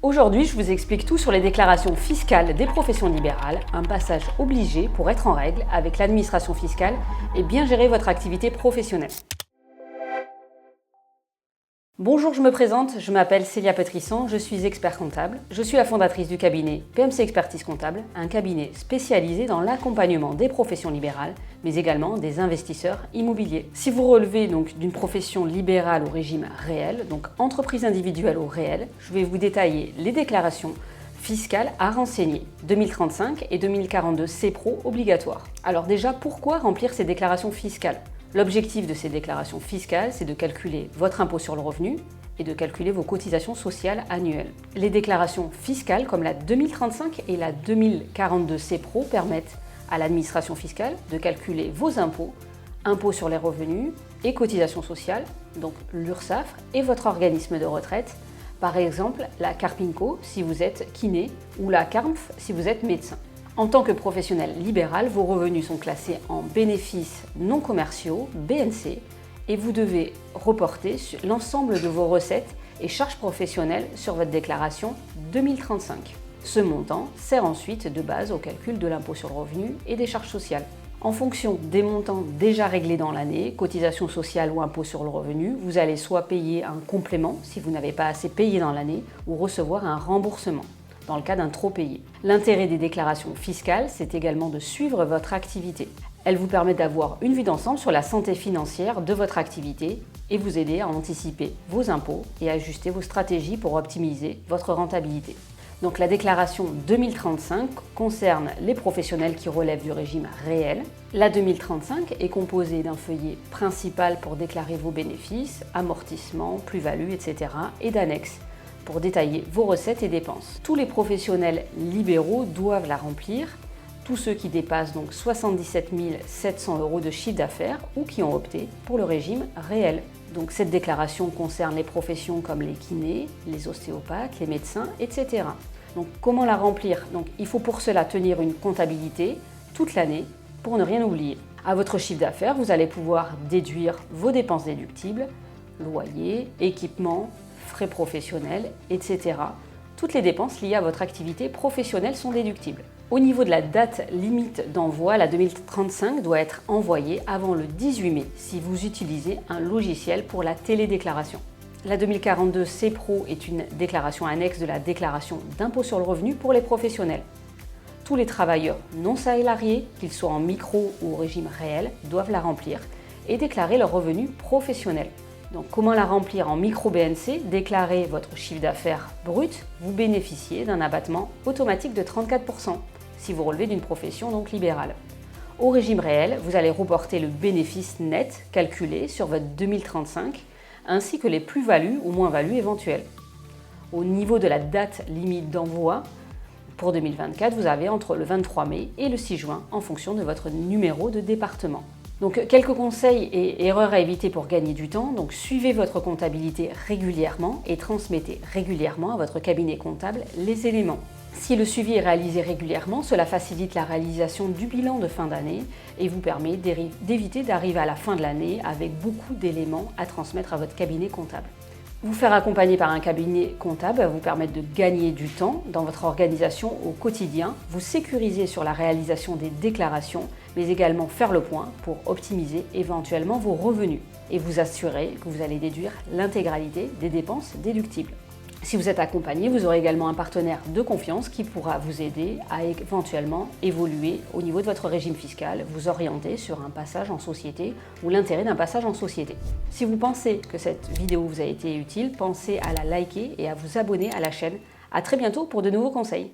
Aujourd'hui, je vous explique tout sur les déclarations fiscales des professions libérales, un passage obligé pour être en règle avec l'administration fiscale et bien gérer votre activité professionnelle. Bonjour, je me présente, je m'appelle Célia Pétrisson, je suis expert comptable. Je suis la fondatrice du cabinet PMC Expertise Comptable, un cabinet spécialisé dans l'accompagnement des professions libérales, mais également des investisseurs immobiliers. Si vous relevez donc d'une profession libérale au régime réel, donc entreprise individuelle au réel, je vais vous détailler les déclarations fiscales à renseigner 2035 et 2042 CPRO obligatoires. Alors déjà, pourquoi remplir ces déclarations fiscales ? L'objectif de ces déclarations fiscales, c'est de calculer votre impôt sur le revenu et de calculer vos cotisations sociales annuelles. Les déclarations fiscales comme la 2035 et la 2042 CPRO permettent à l'administration fiscale de calculer vos impôts, impôts sur les revenus et cotisations sociales, donc l'URSSAF et votre organisme de retraite, par exemple la Carpinco si vous êtes kiné ou la CARMF si vous êtes médecin. En tant que professionnel libéral, vos revenus sont classés en bénéfices non commerciaux, BNC, et vous devez reporter l'ensemble de vos recettes et charges professionnelles sur votre déclaration 2035. Ce montant sert ensuite de base au calcul de l'impôt sur le revenu et des charges sociales. En fonction des montants déjà réglés dans l'année, cotisations sociales ou impôt sur le revenu, vous allez soit payer un complément si vous n'avez pas assez payé dans l'année ou recevoir un remboursement dans le cas d'un trop payé. L'intérêt des déclarations fiscales, c'est également de suivre votre activité. Elles vous permettent d'avoir une vue d'ensemble sur la santé financière de votre activité et vous aider à anticiper vos impôts et à ajuster vos stratégies pour optimiser votre rentabilité. Donc la déclaration 2035 concerne les professionnels qui relèvent du régime réel. La 2035 est composée d'un feuillet principal pour déclarer vos bénéfices, amortissements, plus-values, etc. et d'annexes pour détailler vos recettes et dépenses. Tous les professionnels libéraux doivent la remplir, tous ceux qui dépassent donc 77 700 € de chiffre d'affaires ou qui ont opté pour le régime réel. Donc cette déclaration concerne les professions comme les kinés, les ostéopathes, les médecins, etc. Donc comment la remplir ? Donc il faut pour cela tenir une comptabilité toute l'année pour ne rien oublier. À votre chiffre d'affaires, vous allez pouvoir déduire vos dépenses déductibles, loyer, équipement, frais professionnels, etc. Toutes les dépenses liées à votre activité professionnelle sont déductibles. Au niveau de la date limite d'envoi, la 2035 doit être envoyée avant le 18 mai si vous utilisez un logiciel pour la télédéclaration. La 2042 CPRO est une déclaration annexe de la déclaration d'impôt sur le revenu pour les professionnels. Tous les travailleurs non salariés, qu'ils soient en micro ou au régime réel, doivent la remplir et déclarer leurs revenus professionnels. Donc, comment la remplir en micro-BNC ? Déclarez votre chiffre d'affaires brut, vous bénéficiez d'un abattement automatique de 34% si vous relevez d'une profession donc libérale. Au régime réel, vous allez reporter le bénéfice net calculé sur votre 2035 ainsi que les plus-values ou moins-values éventuelles. Au niveau de la date limite d'envoi, pour 2024, vous avez entre le 23 mai et le 6 juin en fonction de votre numéro de département. Donc quelques conseils et erreurs à éviter pour gagner du temps. Donc suivez votre comptabilité régulièrement et transmettez régulièrement à votre cabinet comptable les éléments. Si le suivi est réalisé régulièrement, cela facilite la réalisation du bilan de fin d'année et vous permet d'éviter d'arriver à la fin de l'année avec beaucoup d'éléments à transmettre à votre cabinet comptable. Vous faire accompagner par un cabinet comptable va vous permettre de gagner du temps dans votre organisation au quotidien, vous sécuriser sur la réalisation des déclarations, mais également faire le point pour optimiser éventuellement vos revenus et vous assurer que vous allez déduire l'intégralité des dépenses déductibles. Si vous êtes accompagné, vous aurez également un partenaire de confiance qui pourra vous aider à éventuellement évoluer au niveau de votre régime fiscal, vous orienter sur un passage en société ou l'intérêt d'un passage en société. Si vous pensez que cette vidéo vous a été utile, pensez à la liker et à vous abonner à la chaîne. À très bientôt pour de nouveaux conseils.